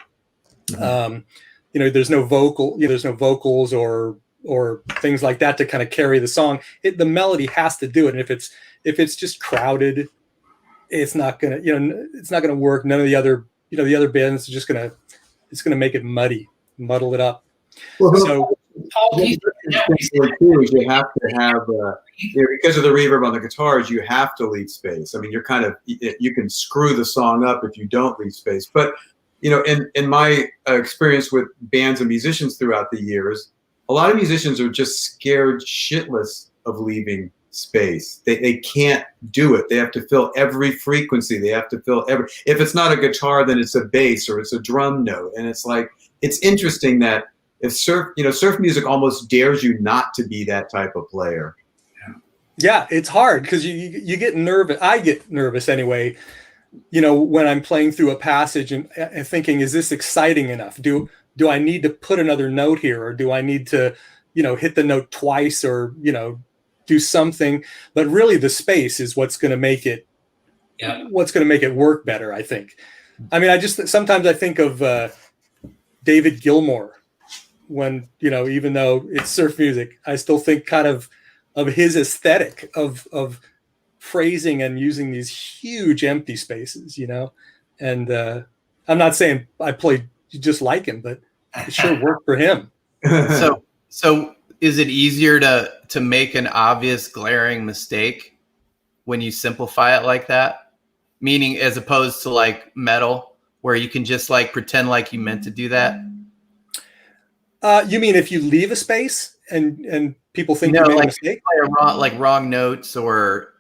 There's no vocals or things like that to kind of carry the song. The melody has to do it. And if it's just crowded it's not gonna, it's not gonna work. None of the other, the other bands are just gonna, it's gonna make it muddle it up. Well, So Paul, do you too is you have to have because of the reverb on the guitars, you have to leave space. I mean, you're kind of, you can screw the song up if you don't leave space. But in my experience with bands and musicians throughout the years, a lot of musicians are just scared shitless of leaving space. They can't do it. They have to fill every frequency. They have to fill every. If it's not a guitar, then it's a bass or it's a drum note. And it's like, it's interesting that if surf music almost dares you not to be that type of player. Yeah, it's hard because you get nervous. I get nervous anyway, when I'm playing through a passage and thinking, is this exciting enough? Do I need to put another note here, or do I need to, hit the note twice, or, do something? But really the space is what's going to make it, work better, I think. I mean, sometimes I think of David Gilmour when, even though it's surf music, I still think kind of his aesthetic of phrasing and using these huge empty spaces, and I'm not saying I played just like him, but it sure worked for him. So is it easier to make an obvious glaring mistake when you simplify it like that? Meaning, as opposed to like metal, where you can just like pretend like you meant to do that? You mean if you leave a space and people think you made a mistake? Wrong notes, or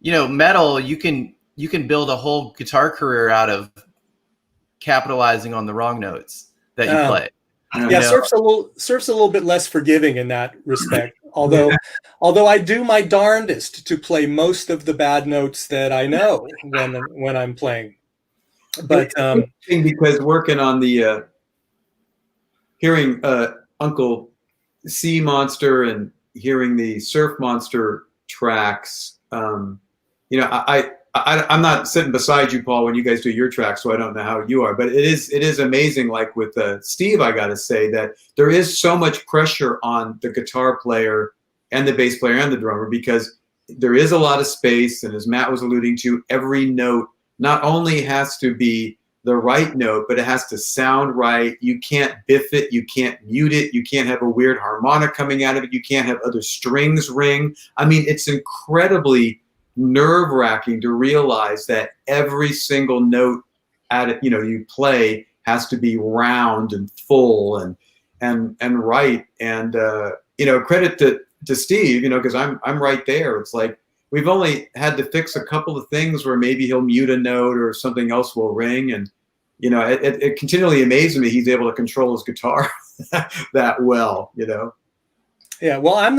metal, you can build a whole guitar career out of capitalizing on the wrong notes that you play. Yeah, surf's a little bit less forgiving in that respect. Although I do my darndest to play most of the bad notes that I know when I'm playing. But because working on the hearing Uncle Sea Monster and hearing the Surf Monster tracks, I'm not sitting beside you, Paul, when you guys do your tracks, so I don't know how you are. But it is amazing. Like with Steve, I got to say that there is so much pressure on the guitar player and the bass player and the drummer, because there is a lot of space, and as Matt was alluding to, every note not only has to be the right note, but it has to sound right. You can't biff it. You can't mute it. You can't have a weird harmonic coming out of it. You can't have other strings ring. I mean, it's incredibly nerve-wracking to realize that every single note you play has to be round and full and right. And credit to Steve, because I'm right there. It's like we've only had to fix a couple of things where maybe he'll mute a note or something else will ring, and it continually amazes me he's able to control his guitar that well. Yeah, well, I'm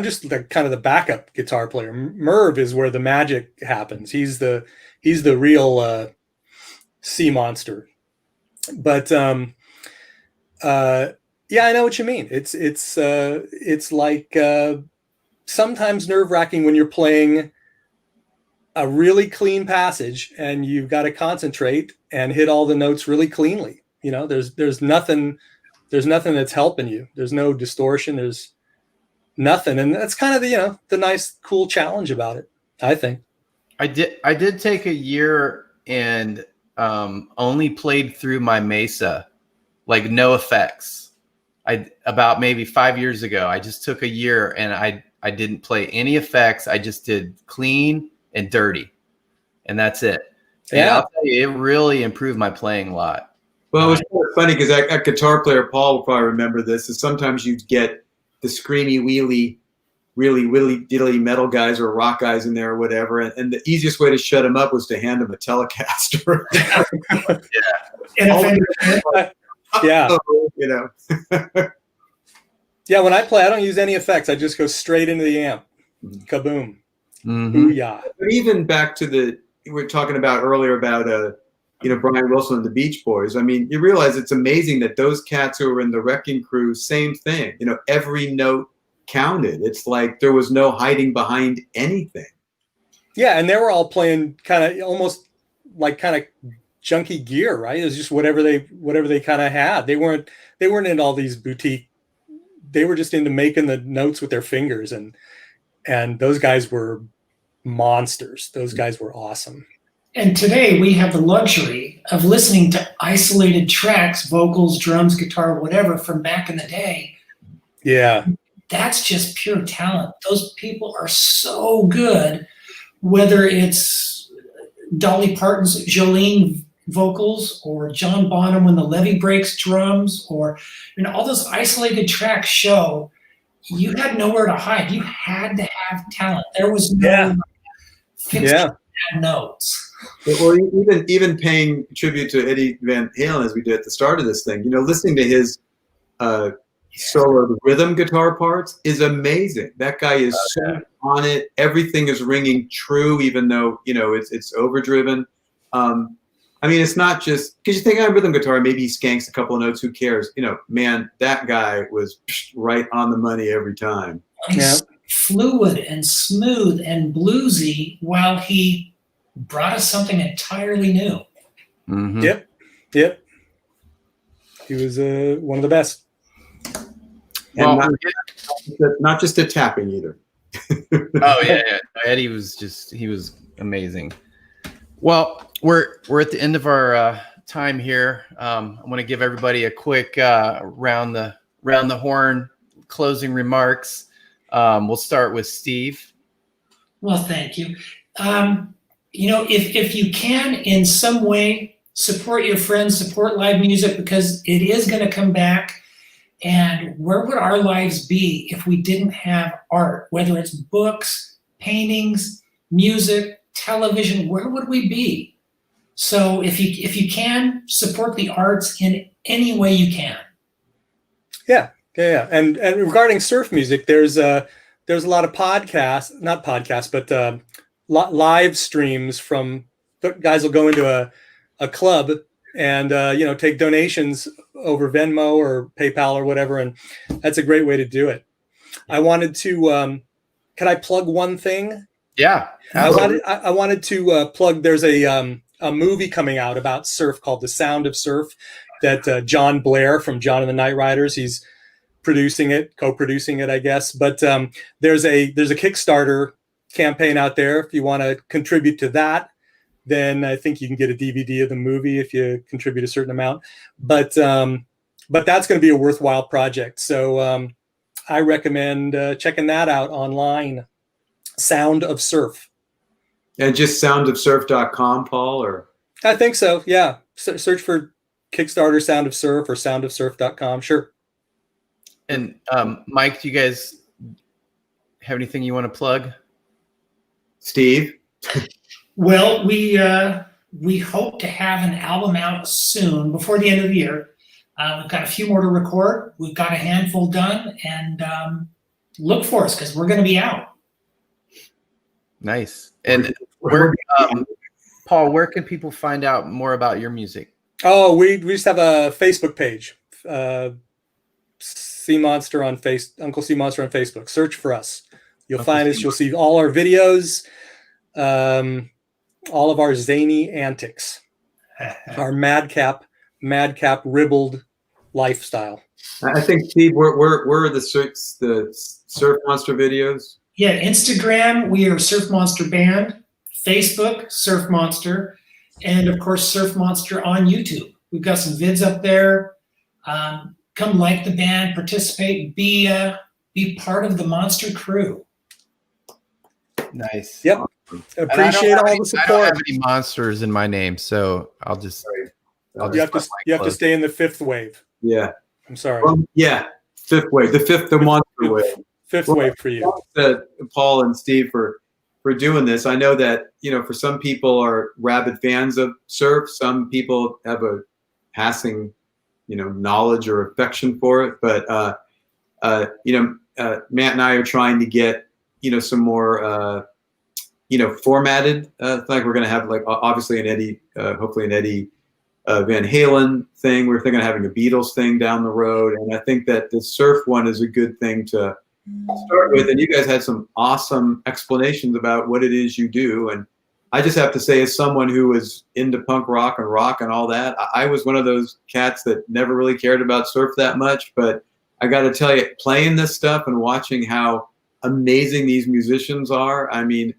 just the kind of the backup guitar player. Merv is where the magic happens. He's the real sea monster. But yeah, I know what you mean. It's like sometimes nerve-wracking when you're playing a really clean passage and you've got to concentrate and hit all the notes really cleanly. There's nothing that's helping you. There's no distortion. There's nothing, and that's kind of the nice, cool challenge about it, I think. I did take a year and only played through my Mesa, like no effects. About maybe 5 years ago, I just took a year and I didn't play any effects. I just did clean and dirty, and that's it. Yeah, and I'll tell you, it really improved my playing a lot. Well, it was kind of funny because that guitar player, Paul, will probably remember this, is sometimes you'd get the screamy, wheely, really willy-diddly metal guys or rock guys in there or whatever, and the easiest way to shut them up was to hand them a Telecaster. Yeah. Yeah, when I play, I don't use any effects. I just go straight into the amp. Kaboom. Mm-hmm. Yeah. But even back to we were talking about earlier about Brian Wilson and the Beach Boys. I mean, you realize it's amazing that those cats who were in the Wrecking Crew, same thing. Every note counted. It's like there was no hiding behind anything. Yeah, and they were all playing kind of almost like kind of junky gear, right? It was just whatever they kind of had. They weren't in all these boutique. They were just into making the notes with their fingers, and those guys were monsters. Those guys were awesome. And today we have the luxury of listening to isolated tracks, vocals, drums, guitar, whatever, from back in the day. Yeah. That's just pure talent. Those people are so good, whether it's Dolly Parton's Jolene vocals or John Bonham when the levee breaks drums, or all those isolated tracks show you had nowhere to hide. You had to have talent. There was no fixed notes. Or even paying tribute to Eddie Van Halen as we did at the start of this thing. Listening to his solo, the rhythm guitar parts is amazing. That guy is so on it. Everything is ringing true, even though it's overdriven. It's not just because you think on rhythm guitar, maybe he skanks a couple of notes. Who cares? Man, that guy was right on the money every time. He's fluid and smooth and bluesy, while he brought us something entirely new. Mm-hmm. Yep. He was one of the best. And not just a tapping either. Oh yeah. Eddie was he was amazing. Well, we're at the end of our time here. I want to give everybody a quick round the horn closing remarks. We'll start with Steve. Well, thank you. If you can in some way support your friends, support live music, because it is going to come back. And where would our lives be if we didn't have art, whether it's books, paintings, music, television? Where would we be? So if you can support the arts in any way you can. Yeah. And regarding surf music, there's a lot of live streams from guys will go into a club and take donations over Venmo or PayPal or whatever, and that's a great way to do it. I wanted to can I plug one thing? Yeah. I wanted to plug, there's a movie coming out about surf called The Sound of Surf that John Blair from John and the Night Riders, he's co-producing it, I guess. But there's a Kickstarter campaign out there. If you want to contribute to that, then I think you can get a DVD of the movie if you contribute a certain amount. But that's going to be a worthwhile project. So I recommend checking that out online. Sound of Surf. And just soundofsurf.com, Paul, or? I think so, yeah. Search for Kickstarter Sound of Surf or soundofsurf.com, sure. And Mike, do you guys have anything you want to plug? Steve? Well, we hope to have an album out soon, before the end of the year. We've got a few more to record. We've got a handful done, and look for us because we're going to be out. Nice. And Paul, where can people find out more about your music? Oh, we just have a Facebook page, Sea Monster on Uncle Sea Monster on Facebook. Search for us. You'll find us. You'll see all our videos, all of our zany antics, our madcap ribbled lifestyle. I think, Steve, where are the Surf Monster videos? Yeah, Instagram, we are Surf Monster Band. Facebook, Surf Monster. And, of course, Surf Monster on YouTube. We've got some vids up there. Come like the band, participate, be part of the Monster crew. Nice. Yep. Appreciate all the support. I don't have any monsters in my name, so I'll just. You have to stay in the fifth wave. Yeah. I'm sorry. Yeah, fifth wave. The monster wave. Fifth wave for you. Paul and Steve for doing this. I know that for some people are rabid fans of surf. Some people have a passing knowledge or affection for it. But Matt and I are trying to get some more formatted. Like we're going to have obviously an Eddie, hopefully an Eddie Van Halen thing. We're thinking of having a Beatles thing down the road, and I think that the surf one is a good thing to start with. And you guys had some awesome explanations about what it is you do. And I just have to say, as someone who was into punk rock and all that, I was one of those cats that never really cared about surf that much. But I got to tell you, playing this stuff and watching how amazing these musicians are, I mean,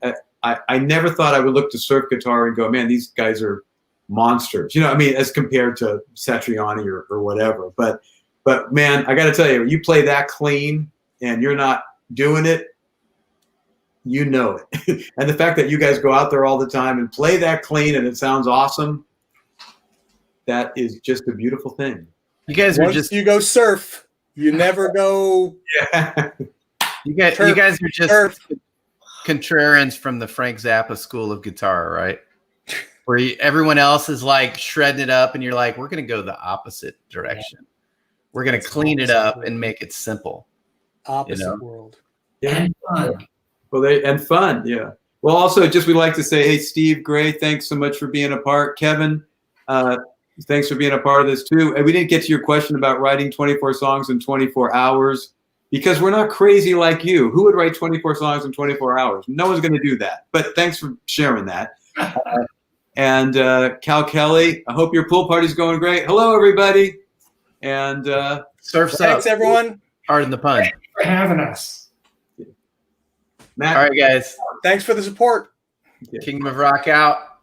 I never thought I would look to surf guitar and go, man, these guys are monsters. You know, I mean, as compared to Satriani or whatever. But man, I got to tell you, you play that clean and you're not doing it, you know it. And the fact that you guys go out there all the time and play that clean and it sounds awesome, that is just a beautiful thing. You guys are Once just you go surf, you never go. Yeah. you guys are just contrarians from the Frank Zappa school of guitar, right? Where everyone else is like shredding it up, and you're like, we're going to go the opposite direction. We're going to clean it up and make it simple. Opposite world. Yeah. And fun. Well, and fun, yeah. Well, also, just we'd like to say, hey, Steve, Gray, thanks so much for being a part. Kevin, thanks for being a part of this too. And we didn't get to your question about writing 24 songs in 24 hours because we're not crazy like you. Who would write 24 songs in 24 hours? No one's going to do that. But thanks for sharing that. And Cal Kelly, I hope your pool party's going great. Hello, everybody. And Surf's up. Thanks, everyone. Pardon the pun. Thanks for having us. Matt. All right, guys. Thanks for the support. Kingdom of Rock out.